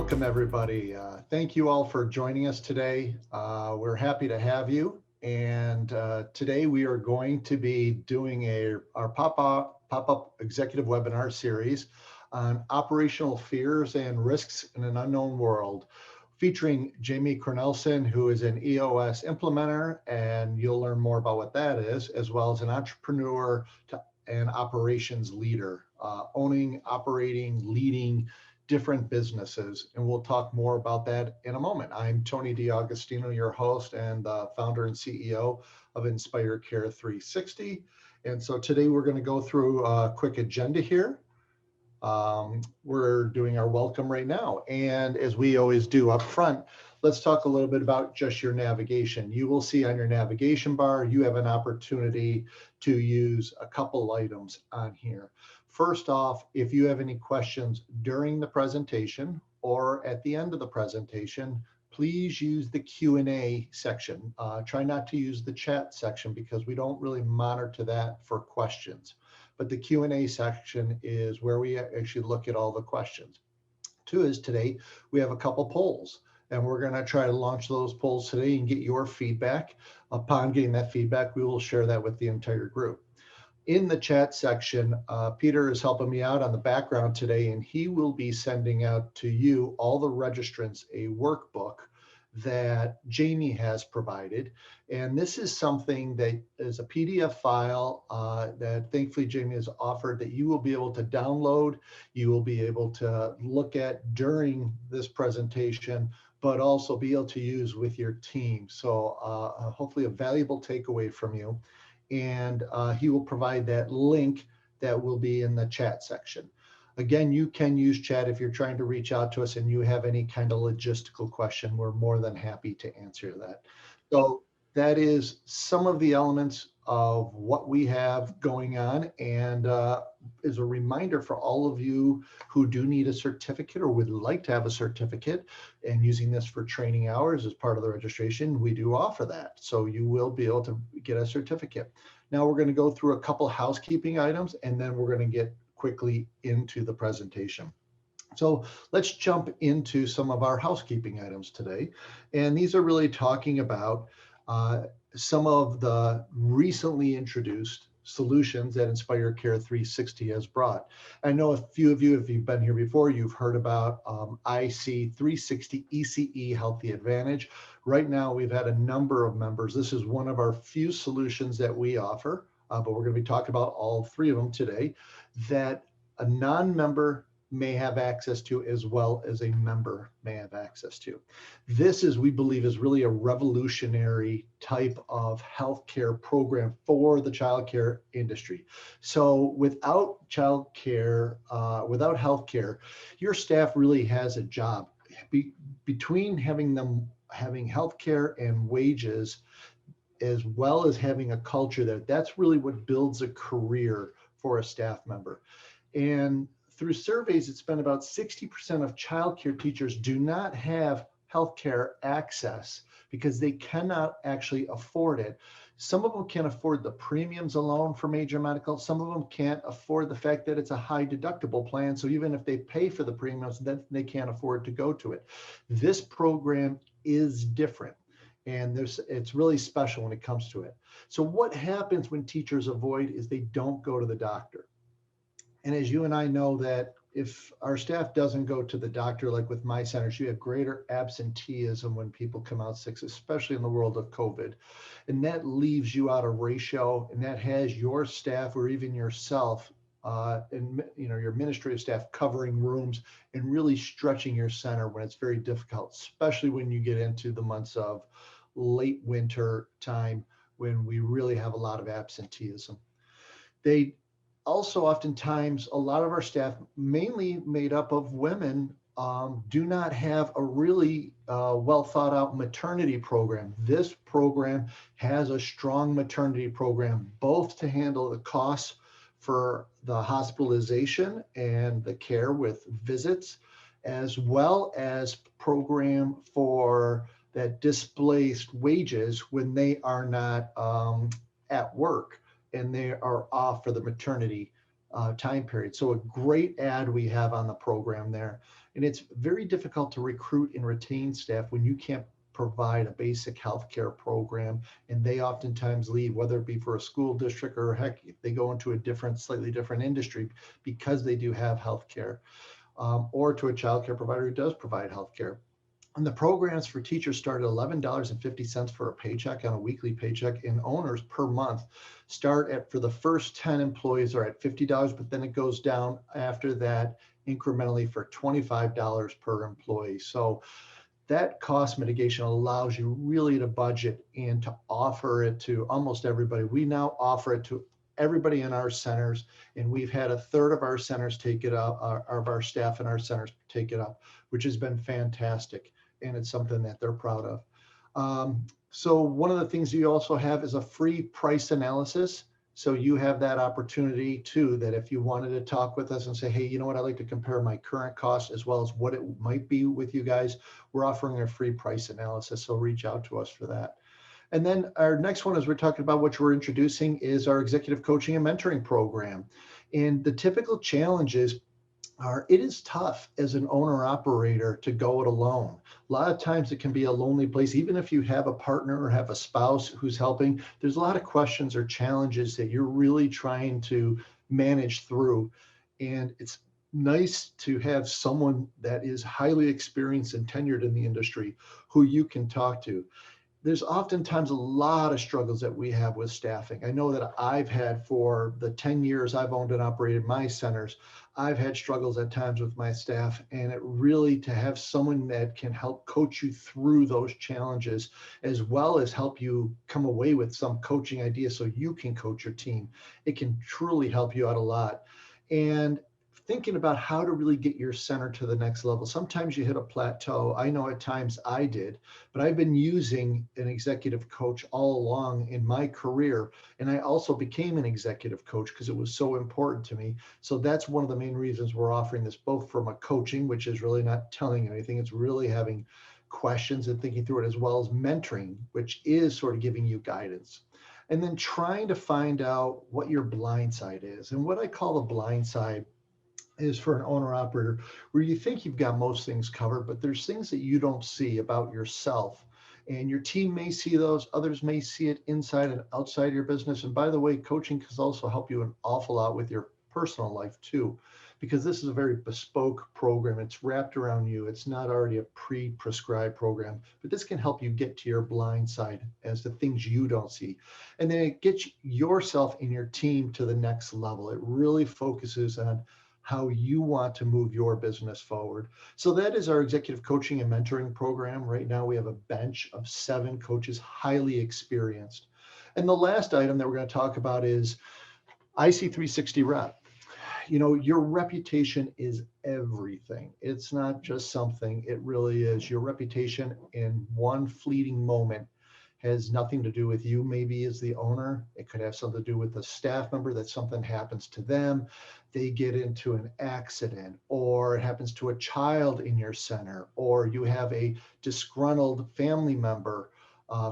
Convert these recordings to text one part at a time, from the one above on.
Welcome, everybody. Thank you all for joining us today. We're happy to have you. And today we are going to be doing our pop-up executive webinar series on operational fears and risks in an unknown world, featuring Jamie Cornehlsen, who is an EOS implementer, and you'll learn more about what that is, as well as an entrepreneur and operations leader, owning, operating, leading different businesses, and we'll talk more about that in a moment. I'm Tony D'Agostino, your host and the founder and CEO of Inspire Care 360. And so today we're going to go through a quick agenda here. We're doing our welcome right now. And as we always do up front, let's talk a little bit about just your navigation. You will see on your navigation bar, you have an opportunity to use a couple items on here. First off, if you have any questions during the presentation or at the end of the presentation, please use the Q&A section. Try not to use the chat section because we don't really monitor that for questions. But the Q&A section is where we actually look at all the questions. Two is today, we have a couple polls, and we're going to try to launch those polls today and get your feedback. Upon getting that feedback, we will share that with the entire group. In the chat section, Peter is helping me out on the background today, and he will be sending out to you, all the registrants, a workbook that Jamie has provided. And this is something that is a PDF file that thankfully Jamie has offered that you will be able to download, you will be able to look at during this presentation, but also be able to use with your team. So hopefully a valuable takeaway from you. And he will provide that link that will be in the chat section. Again, you can use chat if you're trying to reach out to us and you have any kind of logistical question. We're more than happy to answer that. So that is some of the elements of what we have going on, and is a reminder for all of you who do need a certificate or would like to have a certificate and using this for training hours as part of the registration, we do offer that. So you will be able to get a certificate. Now we're going to go through a couple housekeeping items, and then we're going to get quickly into the presentation. So let's jump into some of our housekeeping items today. And these are really talking about some of the recently introduced solutions that Inspire Care 360 has brought. I know a few of you, if you've been here before, you've heard about IC 360 ECE Healthy Advantage. Right now, we've had a number of members. This is one of our few solutions that we offer, but we're going to be talking about all three of them today, that a non-member may have access to as well as a member may have access to. This is, we believe, is really a revolutionary type of healthcare program for the childcare industry. So without childcare, without healthcare, your staff really has a job. Between having healthcare and wages, as well as having a culture that's really what builds a career for a staff member. And through surveys, it's been about 60% of childcare teachers do not have healthcare access because they cannot actually afford it. Some of them can't afford the premiums alone for major medical. Some of them can't afford the fact that it's a high deductible plan. So even if they pay for the premiums, then they can't afford to go to it. This program is different. And it's really special when it comes to it. So what happens when teachers avoid is they don't go to the doctor. And as you and I know that if our staff doesn't go to the doctor, like with my centers, you have greater absenteeism when people come out sick, especially in the world of COVID. And that leaves you out of ratio, and that has your staff or even yourself and your administrative staff covering rooms and really stretching your center when it's very difficult, especially when you get into the months of late winter time when we really have a lot of absenteeism. They also, oftentimes, a lot of our staff, mainly made up of women, do not have a really well thought out maternity program. This program has a strong maternity program, both to handle the costs for the hospitalization and the care with visits, as well as program for that displaced wages when they are not at work and they are off for the maternity time period. So a great ad we have on the program there. And it's very difficult to recruit and retain staff when you can't provide a basic healthcare program, and they oftentimes leave, whether it be for a school district or heck, if they go into a different, slightly different industry because they do have healthcare, or to a childcare provider who does provide healthcare. And the programs for teachers start at $11.50 for a paycheck on a weekly paycheck, and owners per month start at, for the first 10 employees are at $50, but then it goes down after that incrementally for $25 per employee. So that cost mitigation allows you really to budget and to offer it to almost everybody. We now offer it to everybody in our centers, and we've had a third of our centers take it up, of our staff in our centers take it up, which has been fantastic. And it's something that they're proud of. So one of the things you also have is a free price analysis. So you have that opportunity too, that if you wanted to talk with us and say, hey, you know what, I'd like to compare my current cost as well as what it might be with you guys, we're offering a free price analysis. So reach out to us for that. And then our next one, as we're talking about, which we're introducing, is our executive coaching and mentoring program. And the typical challenges are, it is tough as an owner operator to go it alone. A lot of times it can be a lonely place. Even if you have a partner or have a spouse who's helping, there's a lot of questions or challenges that you're really trying to manage through. And it's nice to have someone that is highly experienced and tenured in the industry who you can talk to. There's oftentimes a lot of struggles that we have with staffing. I know that I've had, for the 10 years I've owned and operated my centers, I've had struggles at times with my staff, and it really, to have someone that can help coach you through those challenges, as well as help you come away with some coaching ideas so you can coach your team, it can truly help you out a lot. And thinking about how to really get your center to the next level. Sometimes you hit a plateau. I know at times I did, but I've been using an executive coach all along in my career. And I also became an executive coach because it was so important to me. So that's one of the main reasons we're offering this, both from a coaching, which is really not telling anything. It's really having questions and thinking through it, as well as mentoring, which is sort of giving you guidance. And then trying to find out what your blind side is. And what I call the blind side is for an owner operator, where you think you've got most things covered, but there's things that you don't see about yourself. And your team may see those, others may see it inside and outside your business. And by the way, coaching can also help you an awful lot with your personal life too, because this is a very bespoke program. It's wrapped around you. It's not already a pre-prescribed program, but this can help you get to your blind side as the things you don't see. And then it gets yourself and your team to the next level. It really focuses on how you want to move your business forward. So that is our executive coaching and mentoring program. Right now we have a bench of 7 coaches, highly experienced. And the last item that we're going to talk about is IC360 Rep. You know, your reputation is everything. It's not just something, it really is. Your reputation in one fleeting moment has nothing to do with you, maybe as the owner. It could have something to do with a staff member, that something happens to them, they get into an accident, or it happens to a child in your center, or you have a disgruntled family member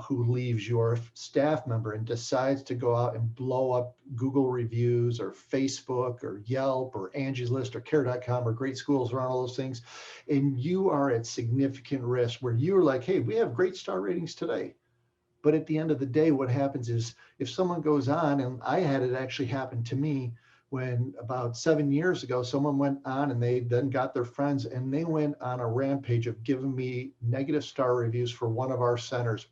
who leaves your staff member and decides to go out and blow up Google reviews or Facebook or Yelp or Angie's List or Care.com or Great Schools or all those things. And you are at significant risk, where you're like, hey, we have great star ratings today. But at the end of the day, what happens is, if someone goes on, and I had it actually happen to me when about 7 years ago, someone went on and they then got their friends and they went on a rampage of giving me negative star reviews for one of our centers.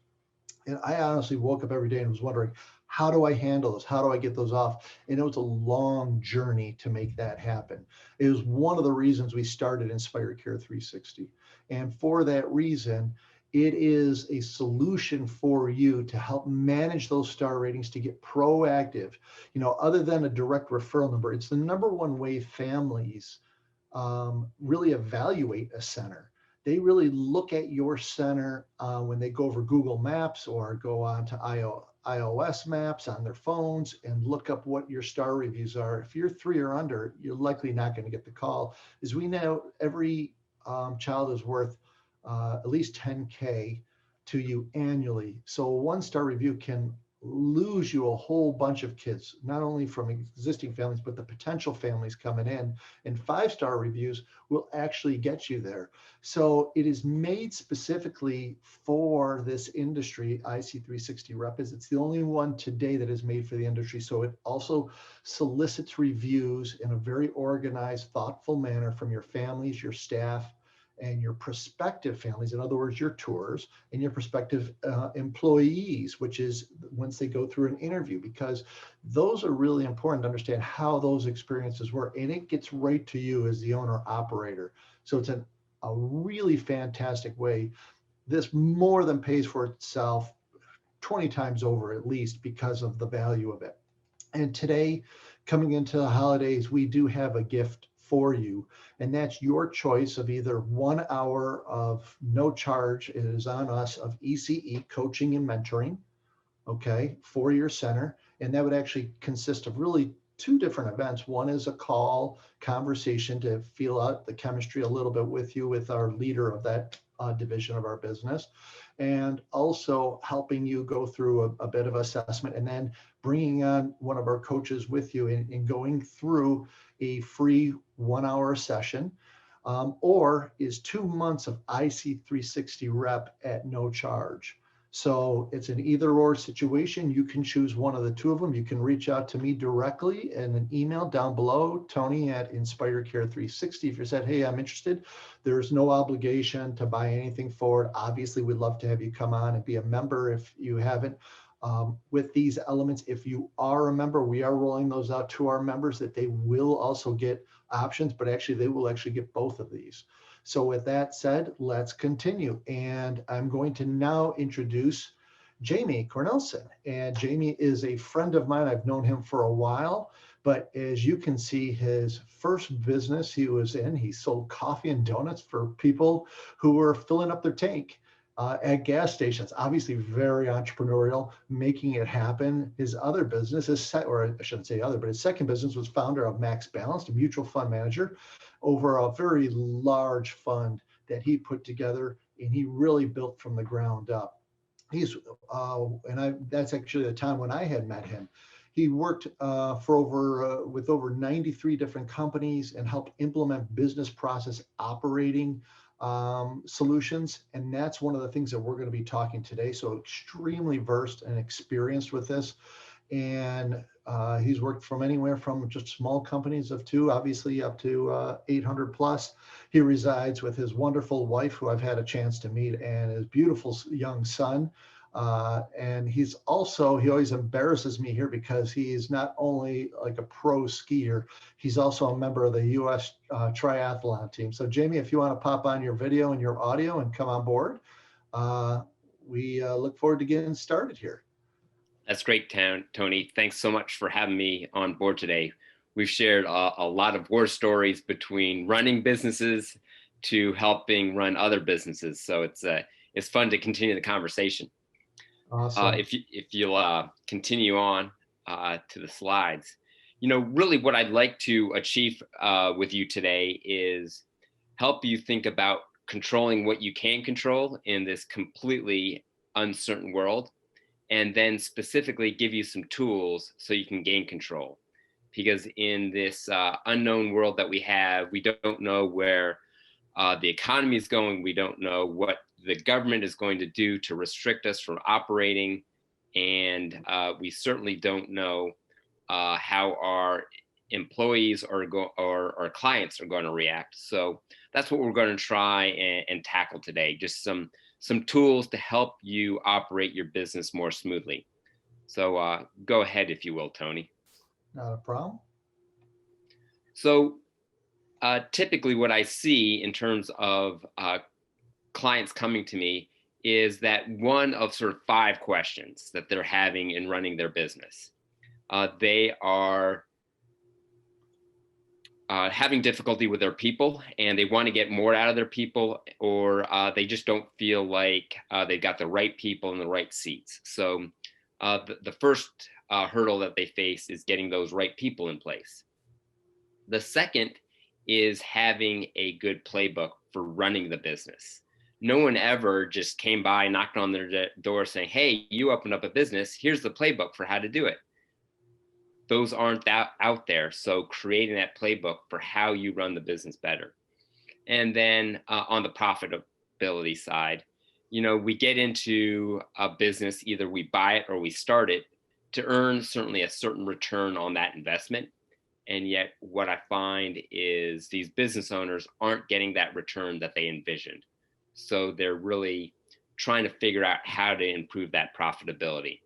And I honestly woke up every day and was wondering, how do I handle this? How do I get those off? And it was a long journey to make that happen. It was one of the reasons we started Inspire Care 360. And for that reason, it is a solution for you to help manage those star ratings, to get proactive. You know, other than a direct referral number, it's the number one way families really evaluate a center. They really look at your center when they go over Google Maps or go on to iOS maps on their phones and look up what your star reviews are. If you're 3 or under, you're likely not going to get the call. As we know, every child is worth at least $10K to you annually. So a 1-star review can lose you a whole bunch of kids, not only from existing families, but the potential families coming in. And 5-star reviews will actually get you there. So it is made specifically for this industry. IC360 Rep it's the only one today that is made for the industry. So it also solicits reviews in a very organized, thoughtful manner from your families, your staff, and your prospective families, in other words, your tours, and your prospective employees, which is once they go through an interview, because those are really important to understand how those experiences work. And it gets right to you as the owner operator. So it's a really fantastic way. This more than pays for itself 20 times over at least because of the value of it. And today, coming into the holidays, we do have a gift for you, and that's your choice of either 1 hour of no charge, it is on us, of ECE coaching and mentoring, okay, for your center. And that would actually consist of really 2 different events. One is a call conversation to feel out the chemistry a little bit with you, with our leader of that division of our business, and also helping you go through a bit of assessment, and then bringing on one of our coaches with you and going through a free 1 hour session, or is 2 months of IC360 Rep at no charge. So it's an either or situation. You can choose one of the 2 of them. You can reach out to me directly in an email down below, Tony@InspireCare360. If you said, hey, I'm interested, there's no obligation to buy anything for it. Obviously, we'd love to have you come on and be a member if you haven't. With these elements, if you are a member, we are rolling those out to our members that they will also get options, but actually they will actually get both of these. So with that said, let's continue. And I'm going to now introduce Jamie Cornehlsen. And Jamie is a friend of mine. I've known him for a while, but as you can see, his first business he was in, he sold coffee and donuts for people who were filling up their tank at gas stations. Obviously very entrepreneurial, making it happen. His other business is, or I shouldn't say other, but his second business was founder of Max Balanced, a mutual fund manager over a very large fund that he put together, and he really built from the ground up. He's that's actually the time when I had met him. He worked with over 93 different companies and helped implement business process operating solutions. And that's one of the things that we're going to be talking today. So extremely versed and experienced with this. And he's worked from anywhere from just small companies of 2, obviously, up to 800 plus. He resides with his wonderful wife, who I've had a chance to meet, and his beautiful young son. And he always embarrasses me here because he is not only like a pro skier, he's also a member of the US triathlon team. So Jamie, if you want to pop on your video and your audio and come on board, we look forward to getting started here. That's great, Tony. Thanks so much for having me on board today. We've shared a lot of war stories between running businesses to helping run other businesses. So it's fun to continue the conversation. Awesome. If you'll continue on to the slides, really what I'd like to achieve with you today is help you think about controlling what you can control in this completely uncertain world, and then specifically give you some tools so you can gain control. Because in this unknown world that we have, we don't know where the economy is going. We don't know what the government is going to do to restrict us from operating. And we certainly don't know how our employees or our clients are going to react. So that's what we're going to try and tackle today. Just some tools to help you operate your business more smoothly. So go ahead, if you will, Tony. Not a problem. So typically what I see in terms of clients coming to me is that one of sort of 5 questions that they're having in running their business. They are having difficulty with their people, and they want to get more out of their people, or they just don't feel like they've got the right people in the right seats. So the first hurdle that they face is getting those right people in place. The second is having a good playbook for running the business. No one ever just came by, knocked on their door saying, hey, you opened up a business, here's the playbook for how to do it. Those aren't out there. So creating that playbook for how you run the business better. And then on the profitability side, we get into a business, either we buy it or we start it to earn certainly a certain return on that investment. And yet what I find is these business owners aren't getting that return that they envisioned. So they're really trying to figure out how to improve that profitability.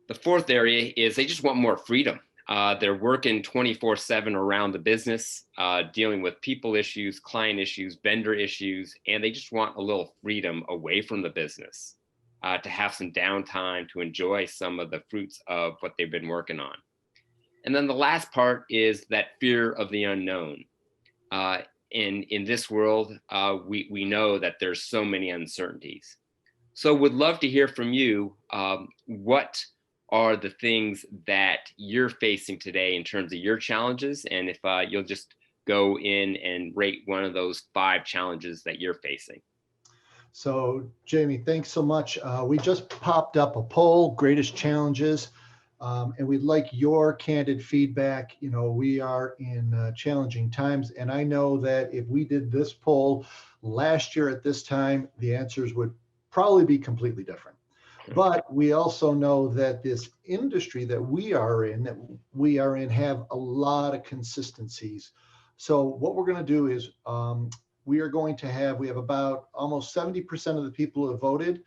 The fourth area is they just want more freedom. They're working 24/7 around the business, dealing with people issues, client issues, vendor issues, and they just want a little freedom away from the business, to have some downtime, to enjoy some of the fruits of what they've been working on. And then the last part is that fear of the unknown. In this world, we know that there's so many uncertainties. So would love to hear from you. What are the things that you're facing today in terms of your challenges? And if you'll just go in and rate one of those 5 challenges that you're facing. So Jamie, thanks so much. We just popped up a poll, greatest challenges, and we'd like your candid feedback. We are in challenging times, and I know that if we did this poll last year at this time, the answers would probably be completely different. But we also know that this industry that we are in have a lot of consistencies. So what we're going to do is we have about almost 70% of the people who have voted.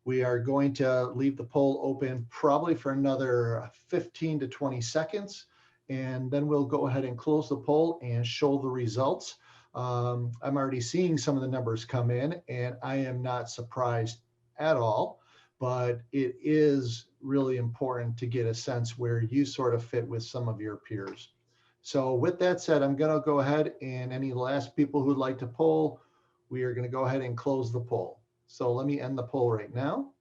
We are going to leave the poll open probably for another 15 to 20 seconds. And then we'll go ahead and close the poll and show the results. I'm already seeing some of the numbers come in, and I am not surprised at all. But it is really important to get a sense where you sort of fit with some of your peers. So with that said, I'm going to go ahead, and any last people who'd like to poll, we are going to go ahead and close the poll. So let me end the poll right now.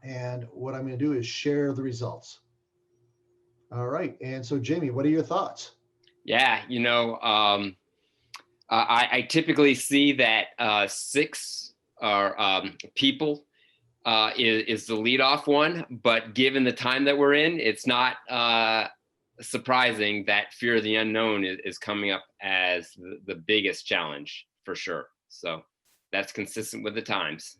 And what I'm going to do is share the results. All right. And so Jamie, what are your thoughts? Yeah, I typically see that 6 are people is the leadoff one, but given the time that we're in, it's not surprising that fear of the unknown is coming up as the biggest challenge for sure. So that's consistent with the times.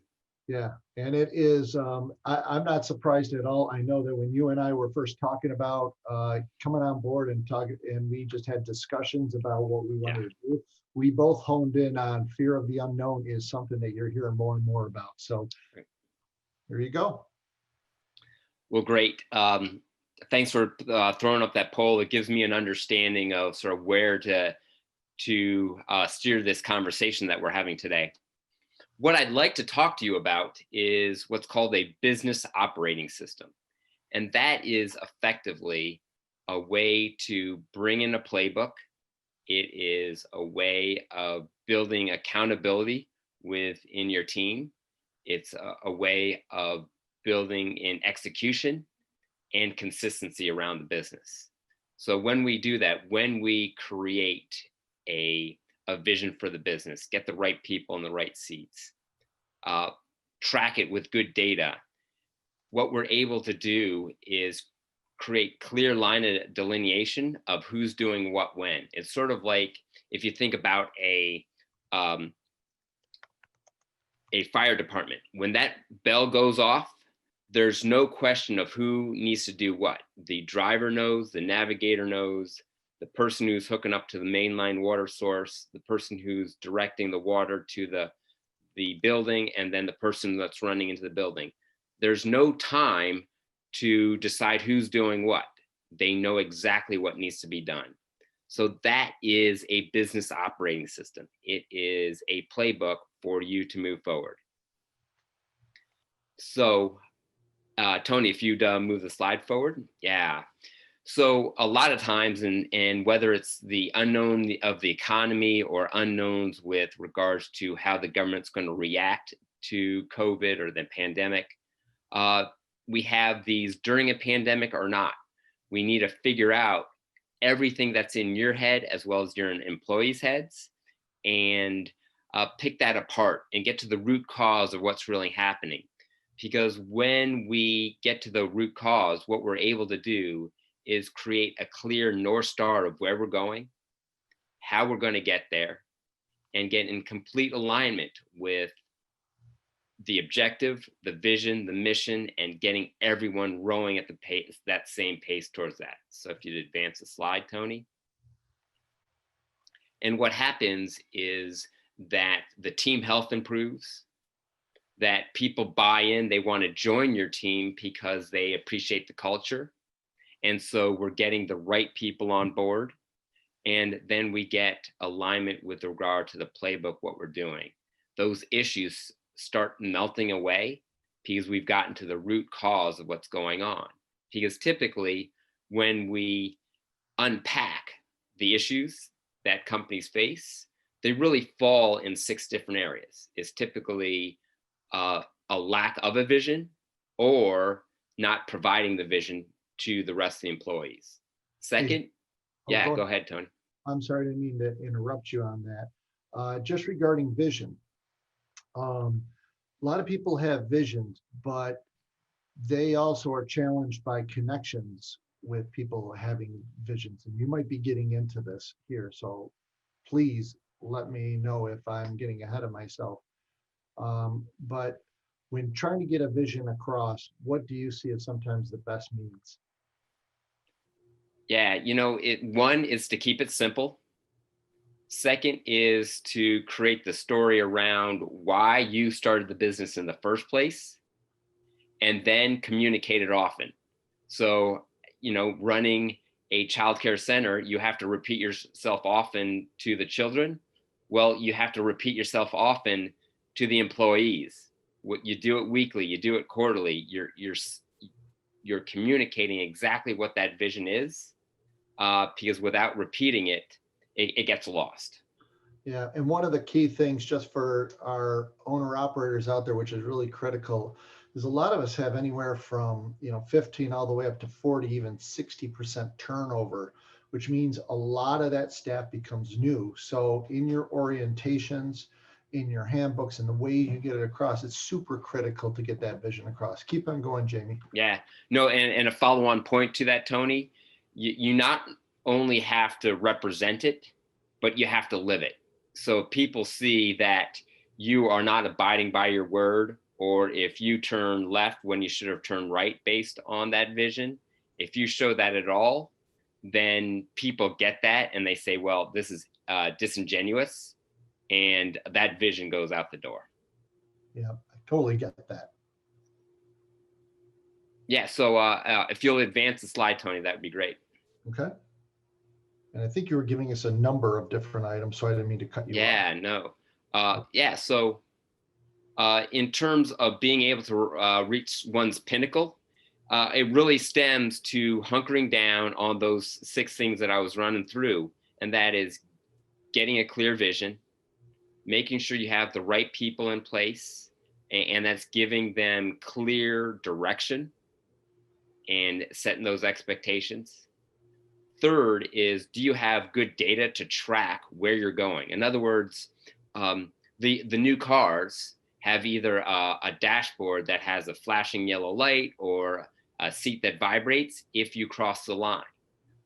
Yeah, and it is, I'm not surprised at all. I know that when you and I were first talking about coming on board and we just had discussions about what we wanted to do, we both honed in on fear of the unknown is something that you're hearing more and more about. So there you go. Well, great. Thanks for throwing up that poll. It gives me an understanding of sort of where to steer this conversation that we're having today. What I'd like to talk to you about is what's called a business operating system. And that is effectively a way to bring in a playbook. It is a way of building accountability within your team. It's a way of building in execution and consistency around the business. So when we do that, when we create a vision for the business, get the right people in the right seats, track it with good data, what we're able to do is create clear line of delineation of who's doing what when. It's sort of like if you think about a fire department. When that bell goes off, there's no question of who needs to do what. The driver knows, the navigator knows, the person who's hooking up to the mainline water source, the person who's directing the water to the building, and then the person that's running into the building. There's no time to decide who's doing what. They know exactly what needs to be done. So that is a business operating system. It is a playbook for you to move forward. So Tony, if you'd move the slide forward. Yeah. So a lot of times, and whether it's the unknown of the economy or unknowns with regards to how the government's going to react to COVID or the pandemic, we have these during a pandemic or not. We need to figure out everything that's in your head as well as your employees' heads, and pick that apart and get to the root cause of what's really happening. Because when we get to the root cause, what we're able to do is create a clear North Star of where we're going, how we're going to get there, and get in complete alignment with the objective, the vision, the mission, and getting everyone rowing at the pace, that same pace towards that. So if you'd advance the slide, Tony. And what happens is that the team health improves, that people buy in, they want to join your team because they appreciate the culture. And so we're getting the right people on board. And then we get alignment with regard to the playbook, what we're doing. Those issues start melting away because we've gotten to the root cause of what's going on. Because typically when we unpack the issues that companies face, they really fall in 6 different areas. It's typically a lack of a vision or not providing the vision to the rest of the employees. Second, go ahead, Tony. I'm sorry, I didn't mean to interrupt you on that. Just regarding vision, a lot of people have visions, but they also are challenged by connections with people having visions. And you might be getting into this here, so please let me know if I'm getting ahead of myself. But when trying to get a vision across, what do you see as sometimes the best means? Yeah, one is to keep it simple. Second is to create the story around why you started the business in the first place, and then communicate it often. So, running a childcare center, you have to repeat yourself often to the children. Well, you have to repeat yourself often to the employees. What you do it weekly, you do it quarterly. You're communicating exactly what that vision is, because without repeating it, it gets lost. Yeah, and one of the key things just for our owner operators out there, which is really critical, is a lot of us have anywhere from 15 all the way up to 40, even 60% turnover, which means a lot of that staff becomes new. So in your orientations, in your handbooks, and the way you get it across, it's super critical to get that vision across. Keep on going, Jamie. Yeah, no, and a follow-on point to that, Tony, you not only have to represent it, but you have to live it. So people see that you are not abiding by your word, or if you turn left when you should have turned right based on that vision, if you show that at all, then people get that and they say, well, this is disingenuous, and that vision goes out the door. Yeah, I totally get that. Yeah, so if you'll advance the slide, Tony, that would be great. Okay. And I think you were giving us a number of different items, so I didn't mean to cut you off. Yeah, no. So in terms of being able to reach one's pinnacle, it really stems to hunkering down on those 6 things that I was running through. And that is getting a clear vision, making sure you have the right people in place, and that's giving them clear direction and setting those expectations. Third is, do you have good data to track where you're going? In other words, the new cars have either a dashboard that has a flashing yellow light or a seat that vibrates if you cross the line.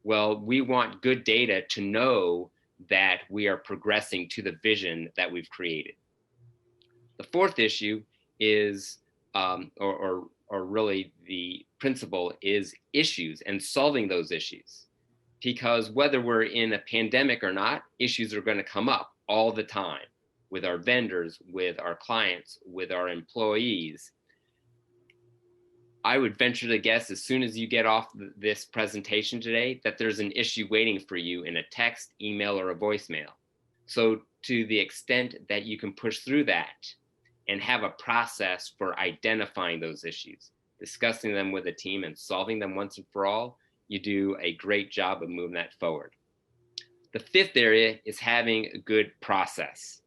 Well, we want good data to know that we are progressing to the vision that we've created. The fourth issue is, or really the principle is issues and solving those issues. Because whether we're in a pandemic or not, issues are going to come up all the time with our vendors, with our clients, with our employees. I would venture to guess as soon as you get off this presentation today that there's an issue waiting for you in a text, email, or a voicemail. So to the extent that you can push through that and have a process for identifying those issues, discussing them with a team and solving them once and for all, you do a great job of moving that forward. The fifth area is having a good process.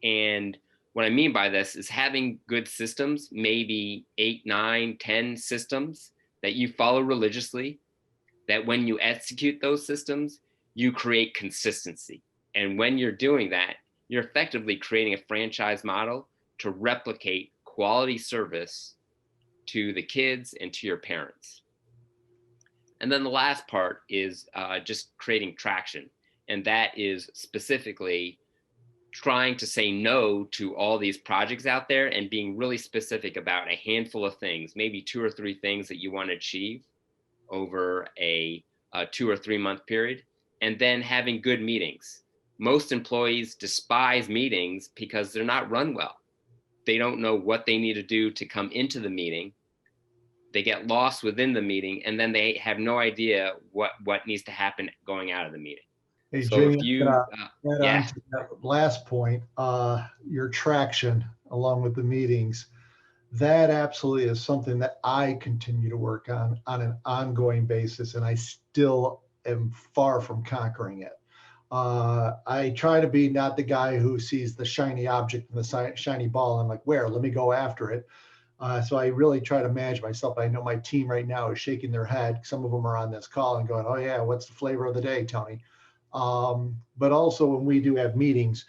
And what I mean by this is having good systems, maybe 8, 9, 10 systems that you follow religiously, that when you execute those systems, you create consistency. And when you're doing that, you're effectively creating a franchise model to replicate quality service to the kids and to your parents. And then the last part is just creating traction. And that is specifically trying to say no to all these projects out there and being really specific about a handful of things, maybe 2 or 3 things that you want to achieve over a 2 or 3 month period, and then having good meetings. Most employees despise meetings because they're not run well. They don't know what they need to do to come into the meeting. They get lost within the meeting, and then they have no idea what needs to happen going out of the meeting. Hey, So Jamie, if you, add on to that last point, your traction along with the meetings, that absolutely is something that I continue to work on an ongoing basis, and I still am far from conquering it. I try to be not the guy who sees the shiny object and the shiny ball. I'm like, where? Let me go after it. So I really try to manage myself. I know my team right now is shaking their head. Some of them are on this call and going, oh yeah, what's the flavor of the day, Tony? But also when we do have meetings,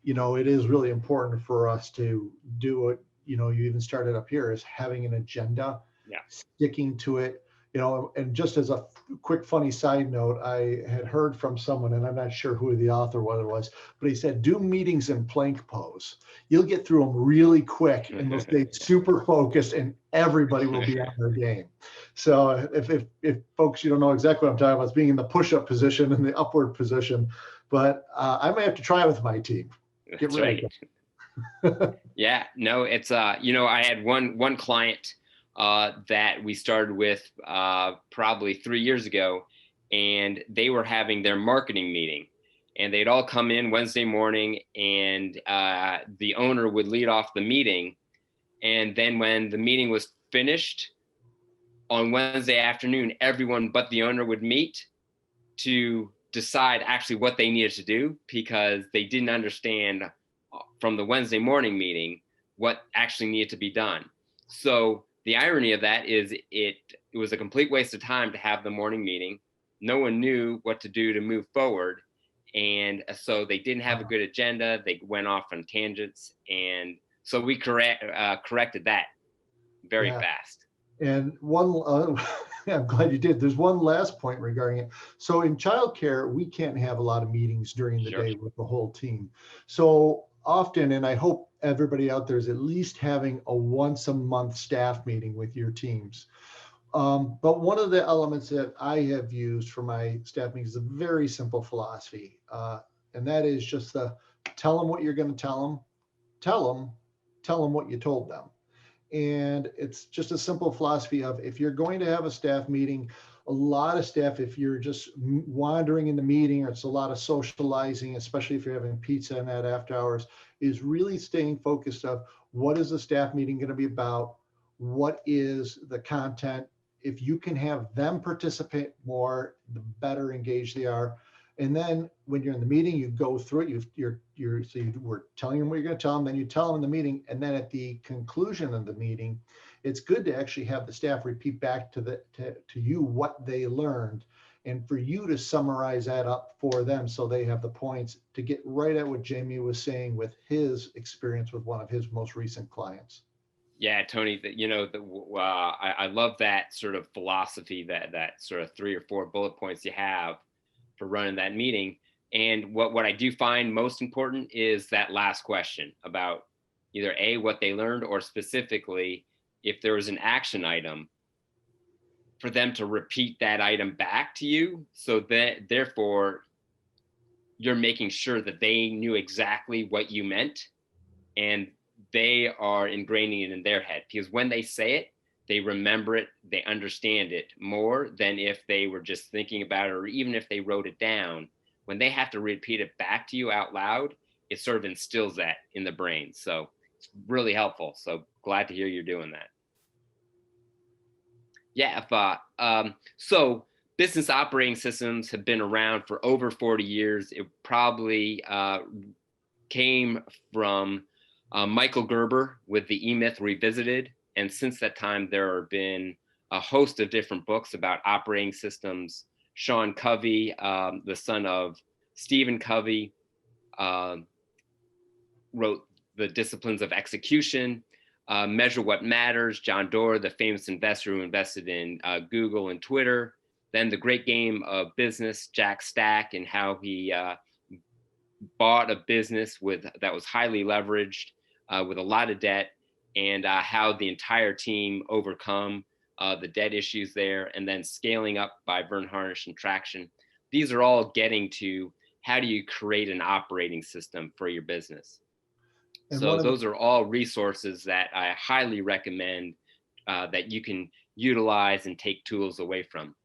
it is really important for us to do it. You even started up here is having an agenda, sticking to it, and just as a quick funny side note, I had heard from someone, and I'm not sure who the author was, but he said, do meetings in plank pose. You'll get through them really quick and they'll stay super focused and everybody will be on their game. So if folks, you don't know exactly what I'm talking about, it's being in the push-up position and the upward position, but I may have to try it with my team. That's right. Yeah, no, it's, I had one client that we started with probably 3 years ago, and they were having their marketing meeting, and they'd all come in Wednesday morning, and the owner would lead off the meeting. And then when the meeting was finished on Wednesday afternoon, everyone but the owner would meet to decide actually what they needed to do, because they didn't understand from the Wednesday morning meeting what actually needed to be done. So the irony of that is it was a complete waste of time to have the morning meeting. No one knew what to do to move forward. And so they didn't have a good agenda. They went off on tangents. And so we corrected that very fast. And I'm glad you did. There's one last point regarding it. So in childcare, we can't have a lot of meetings during the day with the whole team. So often, and I hope everybody out there is at least having a once a month staff meeting with your teams. But one of the elements that I have used for my staff meetings is a very simple philosophy. And that is just tell them what you're going to tell them, tell them what you told them. And it's just a simple philosophy of, if you're going to have a staff meeting, a lot of staff, if you're just wandering in the meeting, or it's a lot of socializing, especially if you're having pizza and that after hours, is really staying focused of what is the staff meeting going to be about? What is the content? If you can have them participate more, the better engaged they are. And then when you're in the meeting, you go through it. So you were telling them what you're going to tell them, then you tell them in the meeting, and then at the conclusion of the meeting, it's good to actually have the staff repeat back to you what they learned, and for you to summarize that up for them so they have the points to get right at what Jamie was saying with his experience with one of his most recent clients. Yeah, Tony, I love that sort of philosophy, that sort of 3 or 4 bullet points you have for running that meeting. And what I do find most important is that last question about either A, what they learned, or specifically, if there was an action item, for them to repeat that item back to you. So that therefore you're making sure that they knew exactly what you meant, and they are ingraining it in their head, because when they say it, they remember it, they understand it more than if they were just thinking about it, or even if they wrote it down. When they have to repeat it back to you out loud, it sort of instills that in the brain. So it's really helpful. So glad to hear you're doing that. Yeah, so business operating systems have been around for over 40 years. It probably came from Michael Gerber with the E-Myth Revisited. And since that time, there have been a host of different books about operating systems. Sean Covey, the son of Stephen Covey, wrote The Disciplines of Execution, Measure What Matters, John Doerr, the famous investor who invested in Google and Twitter. Then The Great Game of Business, Jack Stack, and how he bought a business that was highly leveraged with a lot of debt, and how the entire team overcome the debt issues there, and then Scaling Up by Vern Harnish and Traction. These are all getting to how do you create an operating system for your business. And So those are all resources that I highly recommend that you can utilize and take tools away from.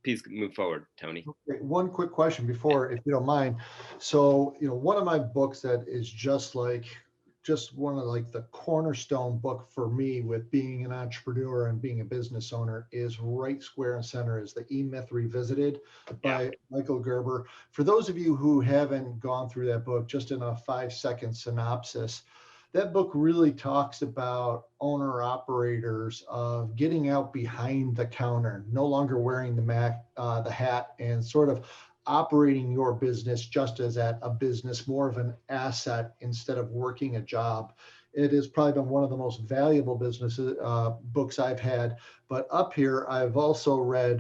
Please move forward, Tony. Okay, one quick question before, if you don't mind. So, one of my books that is just one of the cornerstone book for me with being an entrepreneur and being a business owner is right square and center is the E-Myth Revisited by Michael Gerber. For those of you who haven't gone through that book, just in a 5-second synopsis, that book really talks about owner operators of getting out behind the counter, no longer wearing the hat, and sort of operating your business just as at a business, more of an asset instead of working a job. It has probably been one of the most valuable books I've had. But up here, I've also read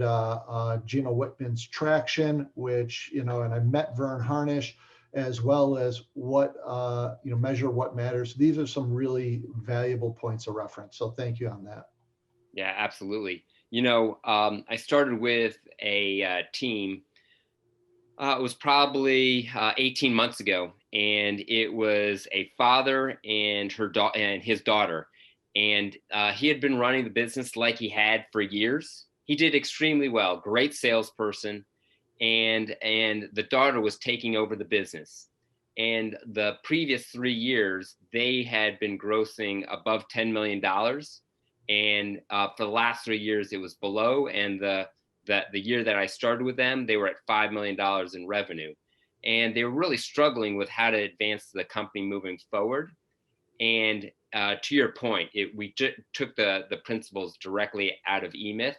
Gino Wickman's Traction, which, and I met Vern Harnish, as well as Measure What Matters. These are some really valuable points of reference. So thank you on that. Yeah, absolutely. I started with a team. It was probably 18 months ago, and it was a father and his daughter. And he had been running the business like he had for years. He did extremely well, great salesperson. And the daughter was taking over the business. And the previous 3 years, they had been grossing above $10 million. And for the last 3 years, it was below. And the year that I started with them, they were at $5 million in revenue. And they were really struggling with how to advance the company moving forward. And to your point, we took the principles directly out of E-Myth,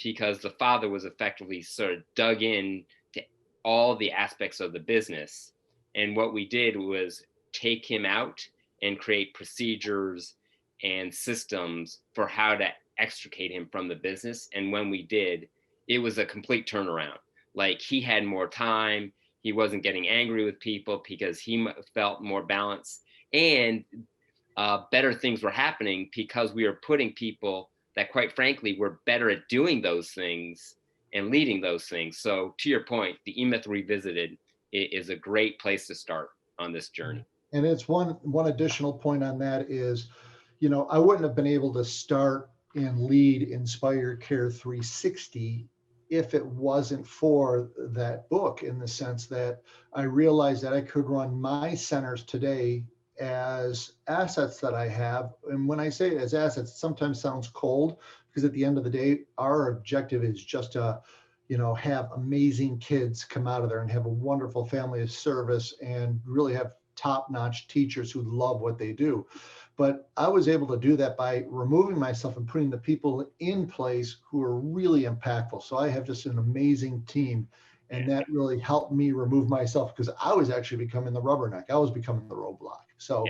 because the father was effectively sort of dug in to all the aspects of the business. And what we did was take him out and create procedures and systems for how to extricate him from the business. And when we did, it was a complete turnaround. Like, he had more time. He wasn't getting angry with people because he felt more balanced, and better things were happening because we were putting people that, quite frankly, were better at doing those things and leading those things. So to your point, the E-Myth Revisited is a great place to start on this journey. And it's one additional point on that is, I wouldn't have been able to start and lead Inspire Care 360 if it wasn't for that book, in the sense that I realized that I could run my centers today as assets that I have. And when I say it as assets, it sometimes sounds cold, because at the end of the day, our objective is just to, have amazing kids come out of there and have a wonderful family of service and really have top-notch teachers who love what they do. But I was able to do that by removing myself and putting the people in place who are really impactful. So I have just an amazing team. And that really helped me remove myself, because I was actually becoming the rubberneck. I was becoming the roadblock. So,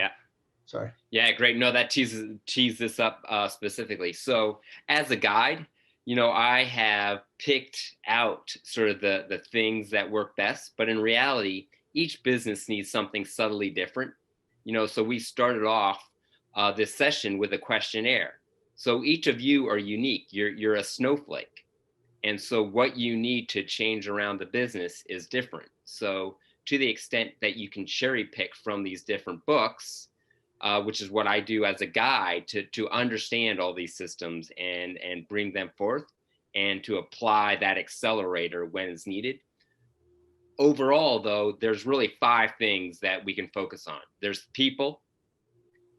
sorry. Yeah, great. No, that tees this up specifically. So as a guide, I have picked out sort of the things that work best, but in reality, each business needs something subtly different. So we started off this session with a questionnaire. So each of you are unique. You're a snowflake. And so what you need to change around the business is different. So to the extent that you can cherry pick from these different books, which is what I do as a guide to understand all these systems and bring them forth and to apply that accelerator when it's needed. Overall, though, there's really 5 things that we can focus on. There's people,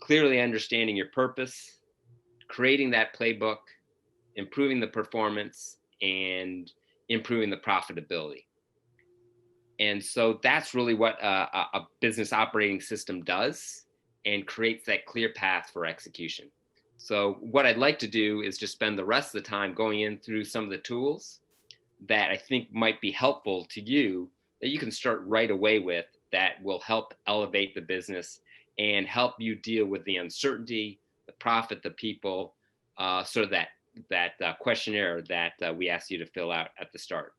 clearly understanding your purpose, creating that playbook, improving the performance, and improving the profitability. And so that's really what a business operating system does, and creates that clear path for execution. So what I'd like to do is just spend the rest of the time going in through some of the tools that I think might be helpful to you, that you can start right away with that will help elevate the business and help you deal with the uncertainty, the profit, the people, sort of that questionnaire that we asked you to fill out at the start.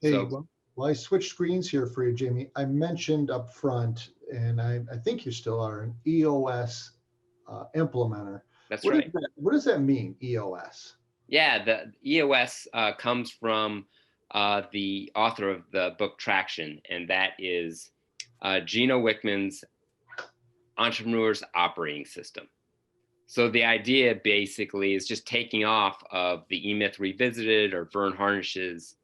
Hey, So well, I switched screens here for you, Jamie. I mentioned up front, and I think you still are, an EOS implementer. that's What right. what does that mean, EOS? Yeah, the EOS comes from the author of the book Traction, and that is Gino Wickman's Entrepreneur's Operating System. So the idea basically is just taking off of the E-Myth Revisited or Vern Harnish's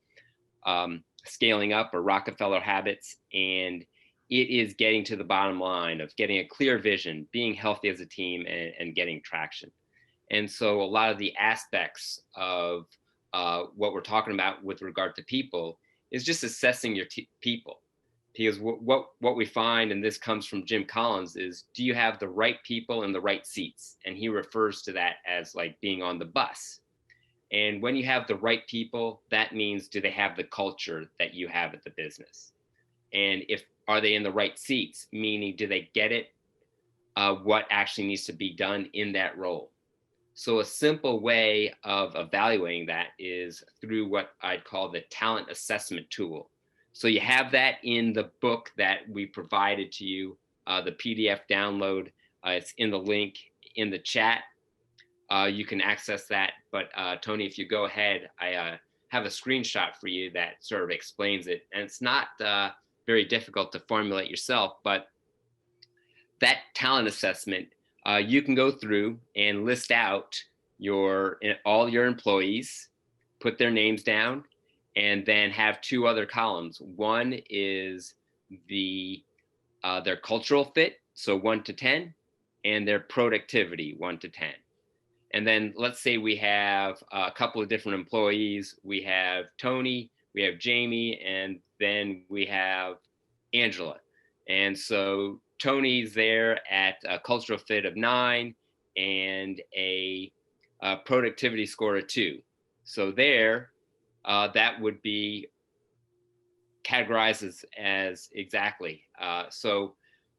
Scaling Up or Rockefeller Habits, and it is getting to the bottom line of getting a clear vision, being healthy as a team, and getting traction. And so a lot of the aspects of what we're talking about with regard to people is just assessing your people. Because what we find, and this comes from Jim Collins, is do you have the right people in the right seats? And he refers to that as like being on the bus. And when you have the right people, that means do they have the culture that you have at the business? And if are they in the right seats, meaning do they get it, what actually needs to be done in that role? So a simple way of evaluating that is through what I'd call the talent assessment tool. So you have that in the book that we provided to you, the PDF download. It's in the link in the chat. You can access that. But Tony, if you go ahead, I have a screenshot for you that sort of explains it. And it's not very difficult to formulate yourself, but that talent assessment, you can go through and list out all your employees, put their names down, and then have two other columns. One is their cultural fit, so 1 to 10, and their productivity, 1 to 10. And then let's say we have a couple of different employees. We have Tony, we have Jamie, and then we have Angela. And so Tony's there at a cultural fit of 9 and a productivity score of 2. So there, that would be categorized as exactly. So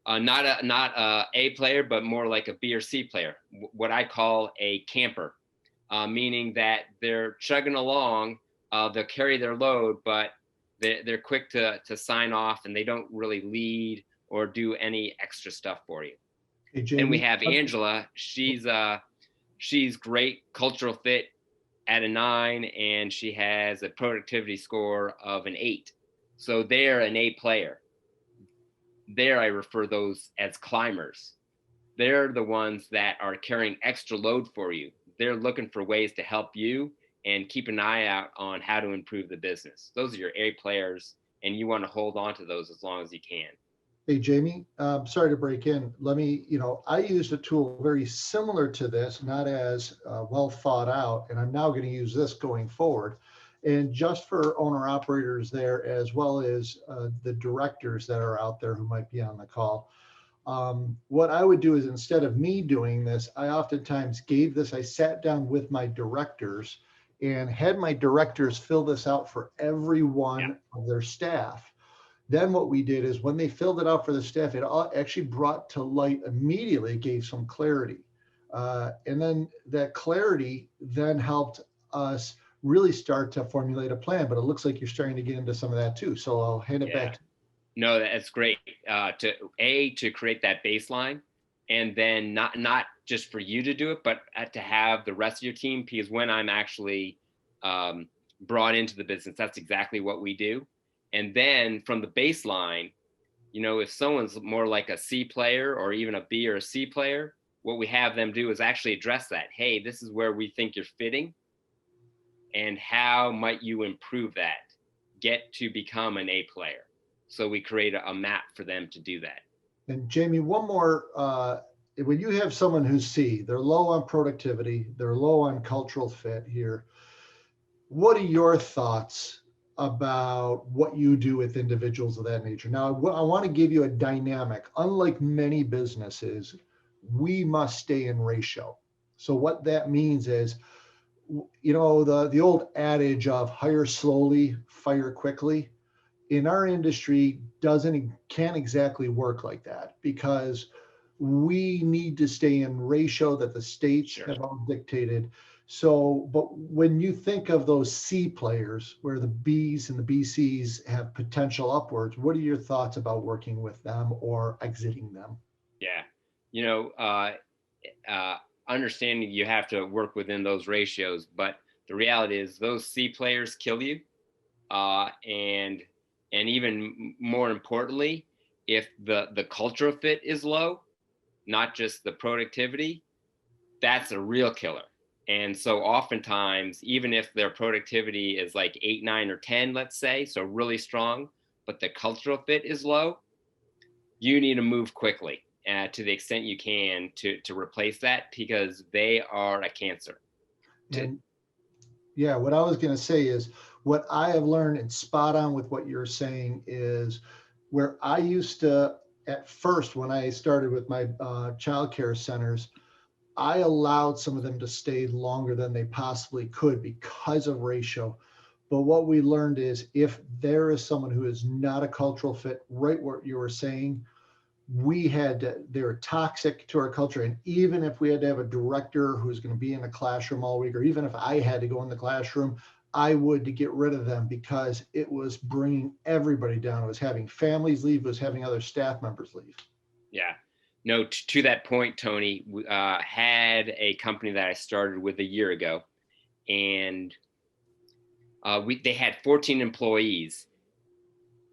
not a A player, but more like a B or C player, what I call a camper, meaning that they're chugging along, they'll carry their load, but they're quick to sign off, and they don't really lead or do any extra stuff for you. Hey, Jamie, and we have Angela. She's great cultural fit at a 9, and she has a productivity score of an 8. So they're an A player. There I refer those as climbers. They're the ones that are carrying extra load for you. They're looking for ways to help you and keep an eye out on how to improve the business. Those are your A players, and you want to hold on to those as long as you can. Hey, Jamie, sorry to break in. I used a tool very similar to this, not as well thought out, and I'm now going to use this going forward. And just for owner operators there, as well as the directors that are out there who might be on the call, what I would do is, instead of me doing this, I oftentimes I sat down with my directors and had my directors fill this out for every one of their staff. Then what we did is, when they filled it out for the staff, it actually brought to light immediately, gave some clarity. And then that clarity then helped us really start to formulate a plan. But it looks like you're starting to get into some of that too. So I'll hand it back. No, that's great. To create that baseline, and then not just for you to do it, but to have the rest of your team, because when I'm actually brought into the business, that's exactly what we do. And then from the baseline, if someone's more like a C player or even a B or a C player, what we have them do is actually address that. Hey, this is where we think you're fitting, and how might you improve that? Get to become an A player. So we create a map for them to do that. And Jamie, one more, when you have someone who's C, they're low on productivity, they're low on cultural fit here. What are your thoughts about what you do with individuals of that nature? Now, I want to give you a dynamic. Unlike many businesses, we must stay in ratio. So what that means is, the old adage of hire slowly, fire quickly in our industry can't exactly work like that, because we need to stay in ratio that the states Sure. have all dictated. So, but when you think of those C players where the Bs and the BCs have potential upwards, what are your thoughts about working with them or exiting them? Yeah. You know, understanding you have to work within those ratios, but the reality is those C players kill you. And even more importantly, if the cultural fit is low, not just the productivity, that's a real killer. And so oftentimes, even if their productivity is like 8, 9, or 10, let's say, so really strong, but the cultural fit is low, you need to move quickly to the extent you can to replace that, because they are a cancer. And yeah, what I was going to say is what I have learned, and spot on with what you're saying, is where I used to, at first, when I started with my childcare centers, I allowed some of them to stay longer than they possibly could because of ratio. But what we learned is if there is someone who is not a cultural fit, right what you were saying, they're toxic to our culture. And even if we had to have a director who's going to be in the classroom all week, or even if I had to go in the classroom, I would to get rid of them, because it was bringing everybody down. It was having families leave, it was having other staff members leave. Yeah. No, to that point, Tony, had a company that I started with a year ago, and they had 14 employees,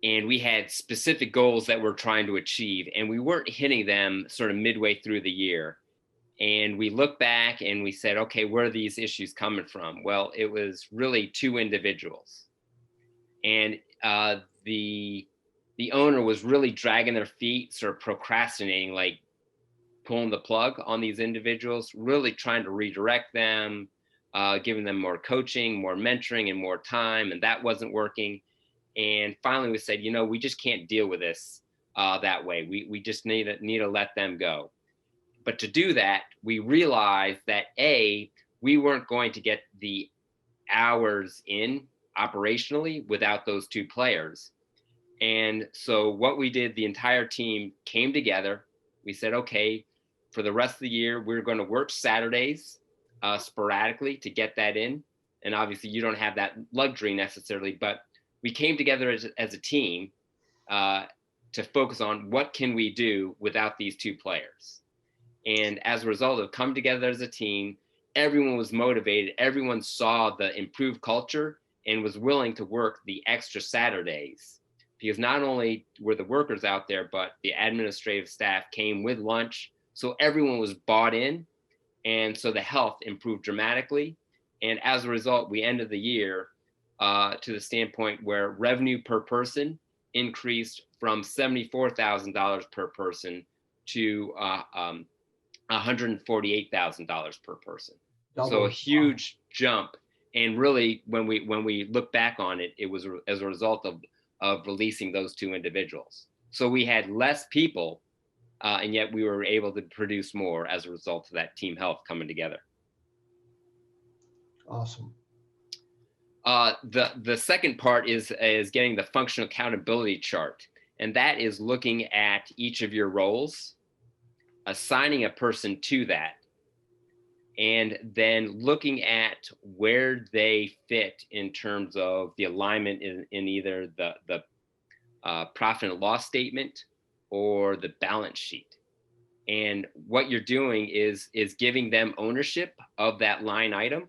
and we had specific goals that we're trying to achieve, and we weren't hitting them sort of midway through the year. And we looked back and we said, okay, where are these issues coming from? Well, it was really two individuals, and the owner was really dragging their feet, sort of procrastinating, like pulling the plug on these individuals, really trying to redirect them, giving them more coaching, more mentoring, and more time, and that wasn't working. And finally, we said, you know, we just can't deal with this that way. We just need to let them go. But to do that, we realized that we weren't going to get the hours in operationally without those two players. And so what we did, the entire team came together. We said, okay, for the rest of the year, we're going to work Saturdays sporadically to get that in. And obviously, you don't have that luxury necessarily, but we came together as a team to focus on what can we do without these two players. And as a result of come together as a team, everyone was motivated. Everyone saw the improved culture and was willing to work the extra Saturdays, because not only were the workers out there, but the administrative staff came with lunch. So everyone was bought in. And so the health improved dramatically. And as a result, we ended the year to the standpoint where revenue per person increased from $74,000 per person to $148,000 per person. Double. So a huge jump. And really, when we look back on it, it was as a result of releasing those two individuals. So we had less people, and yet we were able to produce more as a result of that team health coming together. Awesome. The second part is getting the functional accountability chart, and that is looking at each of your roles, assigning a person to that, and then looking at where they fit in terms of the alignment in either the profit and loss statement or the balance sheet. And what you're doing is giving them ownership of that line item.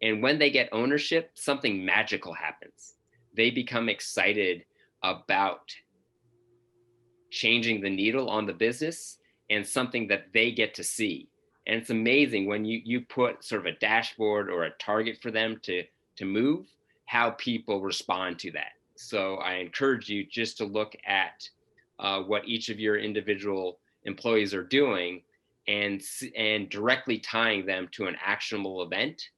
And when they get ownership, something magical happens. They become excited about changing the needle on the business and something that they get to see. And it's amazing when you put sort of a dashboard or a target for them to move, how people respond to that. So I encourage you just to look at what each of your individual employees are doing and directly tying them to an actionable event.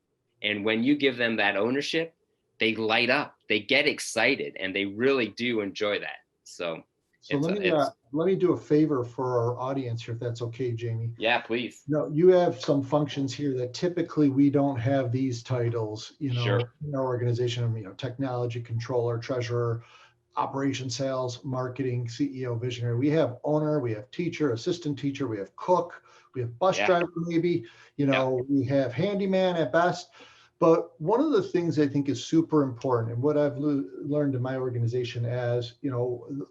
And when you give them that ownership, they light up, they get excited, and they really do enjoy that. So let me do a favor for our audience here, if that's okay, Jamie. Yeah, please. No, you have some functions here that typically we don't have these titles, Sure. in our organization, technology controller, treasurer. operation, sales, marketing, CEO, visionary. We have owner, we have teacher, assistant teacher, we have cook, we have bus Yeah. driver, maybe, Yeah. we have handyman at best. But one of the things I think is super important, and what I've learned in my organization, as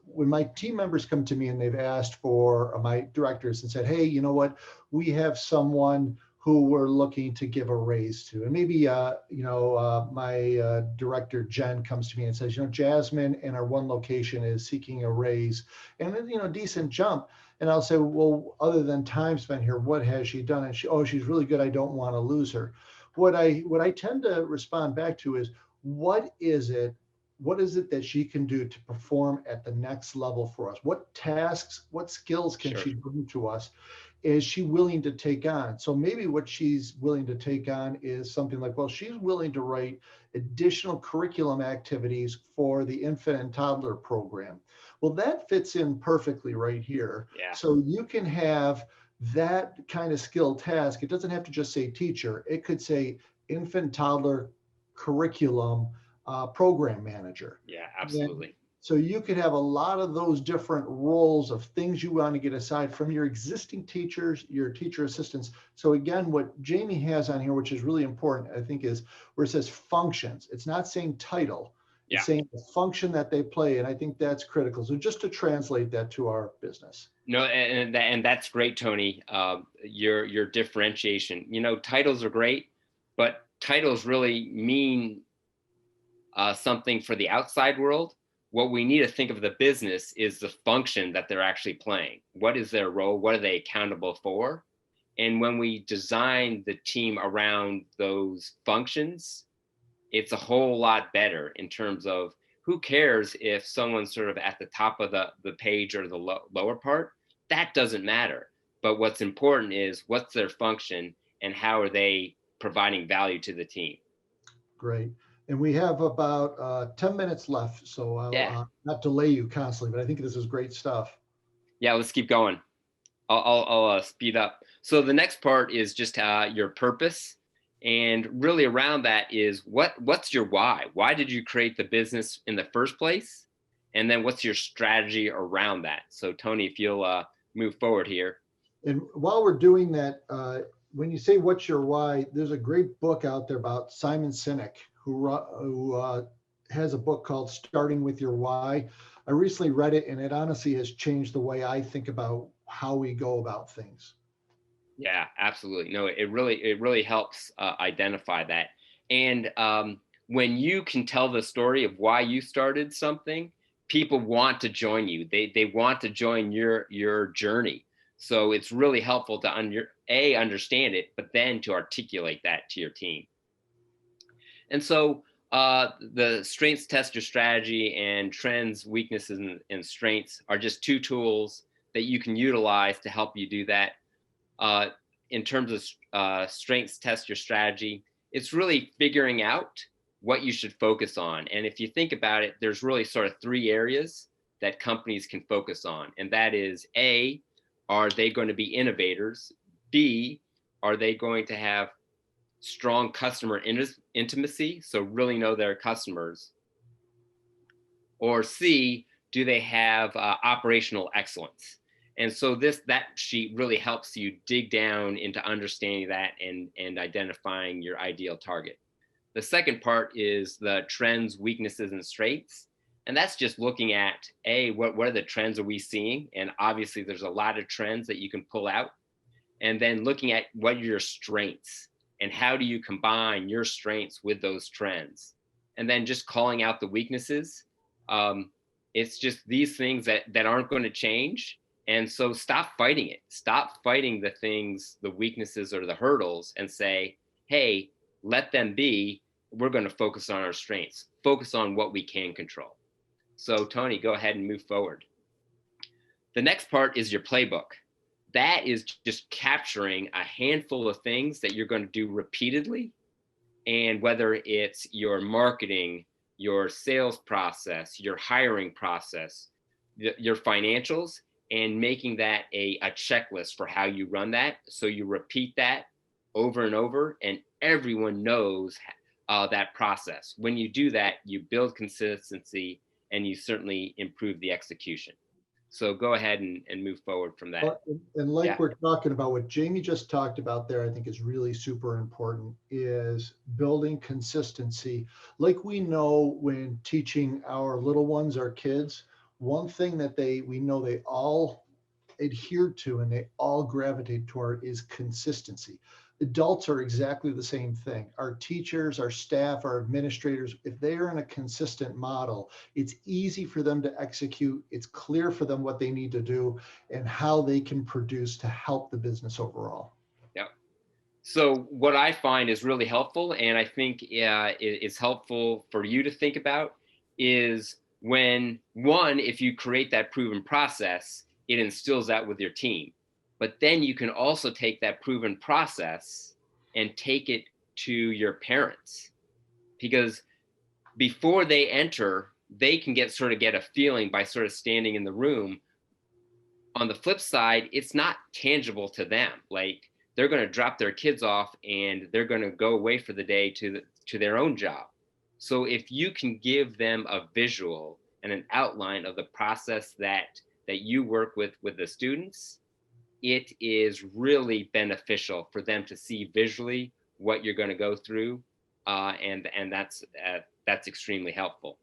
when my team members come to me and they've asked for my directors and said, hey, you know what, we have someone who we're looking to give a raise to. And maybe, my director, Jen, comes to me and says, Jasmine in our one location is seeking a raise and, decent jump. And I'll say, well, other than time spent here, what has she done? And she's really good. I don't want to lose her. What I tend to respond back to is, what is it that she can do to perform at the next level for us? What tasks, what skills can Sure. she bring to us? Is she willing to take on? So maybe what she's willing to take on is something like, well, she's willing to write additional curriculum activities for the infant and toddler program. Well, that fits in perfectly right here. Yeah. So you can have that kind of skill task. It doesn't have to just say teacher. It could say infant toddler curriculum program manager. Yeah, absolutely. And so you could have a lot of those different roles of things you want to get aside from your existing teachers, your teacher assistants. So again, what Jamie has on here, which is really important, I think, is where it says functions. It's not saying title. It's saying the function that they play. And I think that's critical. So just to translate that to our business. No, and that's great, Tony. Your differentiation. Titles are great, but titles really mean something for the outside world. What we need to think of the business is the function that they're actually playing. What is their role? What are they accountable for? And when we design the team around those functions, it's a whole lot better in terms of, who cares if someone's sort of at the top of the page or the lower part? That doesn't matter. But what's important is, what's their function and how are they providing value to the team? Great. And we have about 10 minutes left, so I'll not delay you constantly, but I think this is great stuff. Yeah, let's keep going. I'll speed up. So the next part is just your purpose. And really around that is, what's your why? Why did you create the business in the first place? And then what's your strategy around that? So Tony, if you'll move forward here. And while we're doing that, when you say what's your why, there's a great book out there about Simon Sinek, who has a book called Starting with Your Why. I recently read it, and it honestly has changed the way I think about how we go about things. Yeah, absolutely. No, it really helps identify that. And when you can tell the story of why you started something, people want to join you. They want to join your journey. So it's really helpful to understand it, but then to articulate that to your team. And so the strengths test your strategy, and trends, weaknesses, and strengths are just two tools that you can utilize to help you do that. In terms of strengths test your strategy, it's really figuring out what you should focus on. And if you think about it, there's really sort of three areas that companies can focus on. And that is, A, are they going to be innovators? B, are they going to have strong customer intimacy, so really know their customers? Or C, do they have operational excellence? And so that sheet really helps you dig down into understanding that and identifying your ideal target. The second part is the trends, weaknesses, and strengths. And that's just looking at, A, what are the trends are we seeing? And obviously there's a lot of trends that you can pull out. And then looking at what are your strengths and how do you combine your strengths with those trends? And then just calling out the weaknesses. It's just these things that aren't going to change. And so stop fighting it. Stop fighting the things, the weaknesses or the hurdles, and say, hey, let them be. We're going to focus on our strengths, focus on what we can control. So Tony, go ahead and move forward. The next part is your playbook. That is just capturing a handful of things that you're going to do repeatedly. And whether it's your marketing, your sales process, your hiring process, your financials, and making that a checklist for how you run that. So you repeat that over and over, and everyone knows that process. When you do that, you build consistency and you certainly improve the execution. So go ahead and move forward from that. Well, and like Yeah. we're talking about, what Jamie just talked about there, I think is really super important, is building consistency. Like we know when teaching our little ones, our kids, one thing that we know they all adhere to and they all gravitate toward is consistency. Adults are exactly the same thing. Our teachers, our staff, our administrators, if they are in a consistent model, it's easy for them to execute. It's clear for them what they need to do and how they can produce to help the business overall. Yeah. So what I find is really helpful, and I think is helpful for you to think about, is when one, if you create that proven process, it instills that with your team. But then you can also take that proven process and take it to your parents, because before they enter, they can get a feeling by sort of standing in the room. On the flip side, it's not tangible to them. Like, they're going to drop their kids off and they're going to go away for the day to their own job. So if you can give them a visual and an outline of the process that you work with the students, it is really beneficial for them to see visually what you're going to go through, and that's extremely helpful.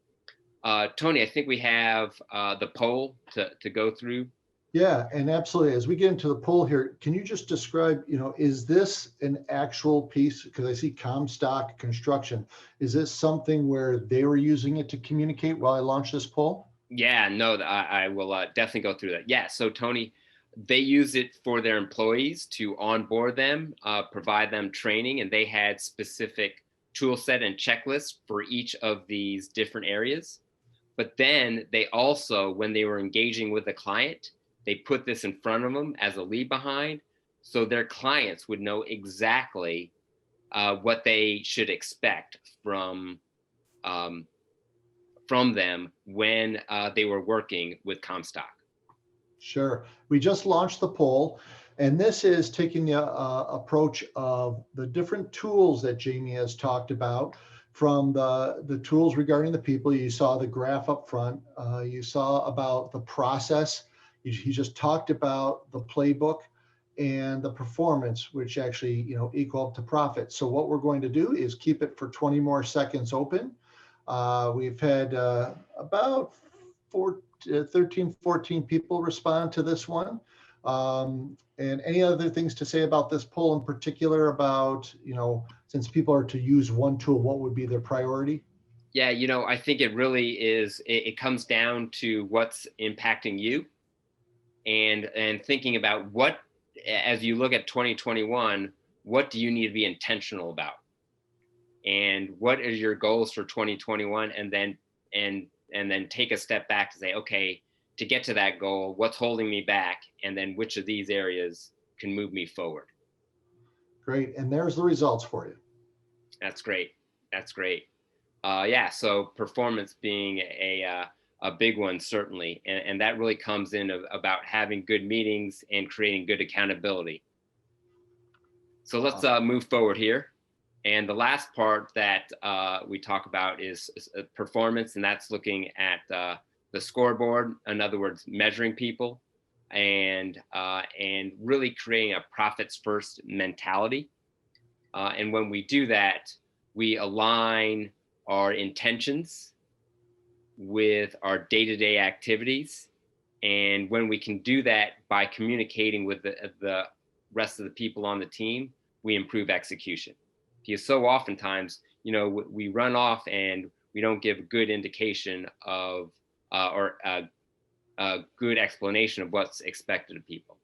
Tony, I think we have the poll to go through. Yeah, and absolutely. As we get into the poll here, can you just describe, is this an actual piece? Because I see Comstock Construction. Is this something where they were using it to communicate while I launched this poll? Yeah, no, I will definitely go through that. Yeah, so Tony, they use it for their employees to onboard them, provide them training, and they had specific tool set and checklists for each of these different areas. But then they also, when they were engaging with a client, they put this in front of them as a leave behind, so their clients would know exactly what they should expect um, from them when they were working with Comstock. Sure. We just launched the poll, and this is taking the approach of the different tools that Jamie has talked about. From the tools regarding the people, you saw the graph up front. You saw about the process. He just talked about the playbook and the performance, which actually equal up to profit. So what we're going to do is keep it for 20 more seconds open. We've had about 13, 14 people respond to this one. And any other things to say about this poll in particular about, since people are to use one tool, what would be their priority? Yeah, I think it really is, it comes down to what's impacting you, and thinking about what, as you look at 2021, what do you need to be intentional about? And what are your goals for 2021? And then take a step back to say, okay, to get to that goal, what's holding me back? And then which of these areas can move me forward? Great. And there's the results for you. That's great. That's great. Yeah, so performance being a big one, certainly. And that really comes in about having good meetings and creating good accountability. So let's move forward here. And the last part that we talk about is performance, and that's looking at the scoreboard. In other words, measuring people, and really creating a profits first mentality. And when we do that, we align our intentions with our day-to-day activities. And when we can do that by communicating with the rest of the people on the team, we improve execution. Because so oftentimes, we run off and we don't give a good indication of or a good explanation of what's expected of people.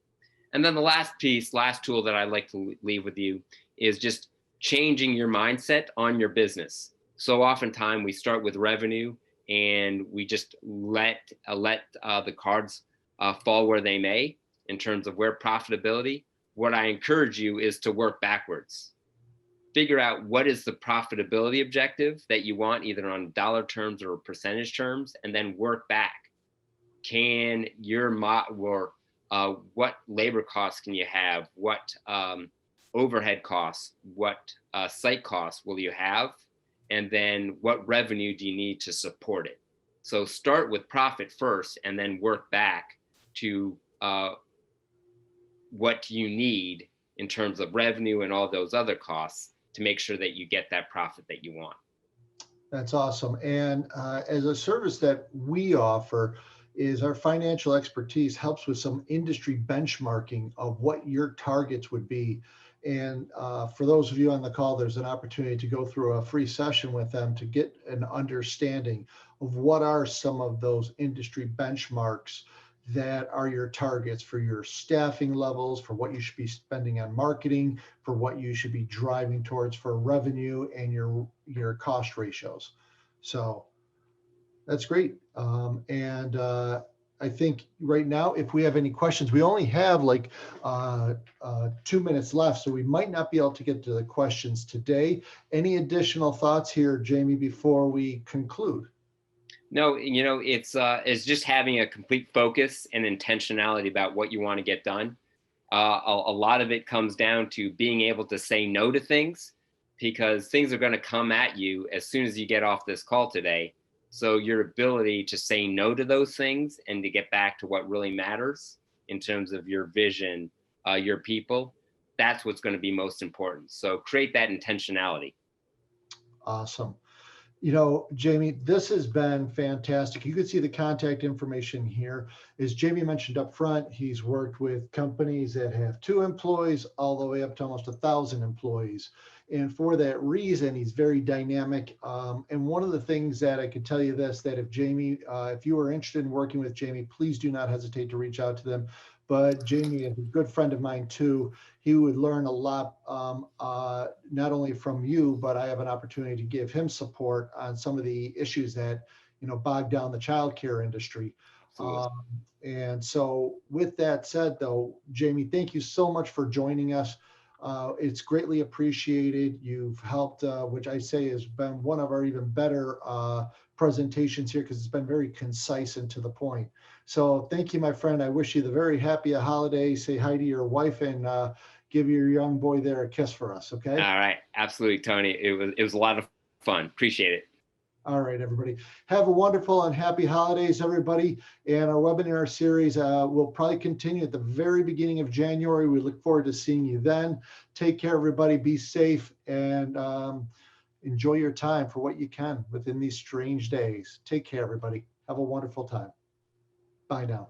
And then the last tool that I'd like to leave with you is just changing your mindset on your business. So oftentimes we start with revenue and we just let the cards fall where they may in terms of where profitability. What I encourage you is to work backwards. Figure out what is the profitability objective that you want, either on dollar terms or percentage terms, and then work back. Can your what labor costs can you have? What overhead costs? What site costs will you have? And then what revenue do you need to support it? So start with profit first and then work back to what you need in terms of revenue and all those other costs to make sure that you get that profit that you want. That's awesome. And as a service that we offer is our financial expertise helps with some industry benchmarking of what your targets would be. And for those of you on the call, there's an opportunity to go through a free session with them to get an understanding of what are some of those industry benchmarks that are your targets for your staffing levels, for what you should be spending on marketing, for what you should be driving towards for revenue and your cost ratios. So that's great. And I think right now, if we have any questions, we only have like 2 minutes left, so we might not be able to get to the questions today. Any additional thoughts here, Jamie, before we conclude? No, it's just having a complete focus and intentionality about what you want to get done. A lot of it comes down to being able to say no to things, because things are going to come at you as soon as you get off this call today. So your ability to say no to those things and to get back to what really matters in terms of your vision, your people, that's what's going to be most important. So create that intentionality. Awesome. Jamie, this has been fantastic. You can see the contact information here. As Jamie mentioned up front, he's worked with companies that have 2 employees all the way up to almost 1,000 employees. And for that reason, he's very dynamic. And one of the things that I could tell you that if you are interested in working with Jamie, please do not hesitate to reach out to them. But Jamie is a good friend of mine too. He would learn a lot, not only from you, but I have an opportunity to give him support on some of the issues that, bog down the childcare industry. And so with that said, though, Jamie, thank you so much for joining us. It's greatly appreciated. You've helped, which I say has been one of our even better presentations here, because it's been very concise and to the point. So thank you, my friend. I wish you the very happy holidays. Say hi to your wife and give your young boy there a kiss for us, okay? All right. Absolutely, Tony. It was a lot of fun. Appreciate it. All right, everybody. Have a wonderful and happy holidays, everybody. And our webinar series will probably continue at the very beginning of January. We look forward to seeing you then. Take care, everybody. Be safe and enjoy your time for what you can within these strange days. Take care, everybody. Have a wonderful time. Bye now.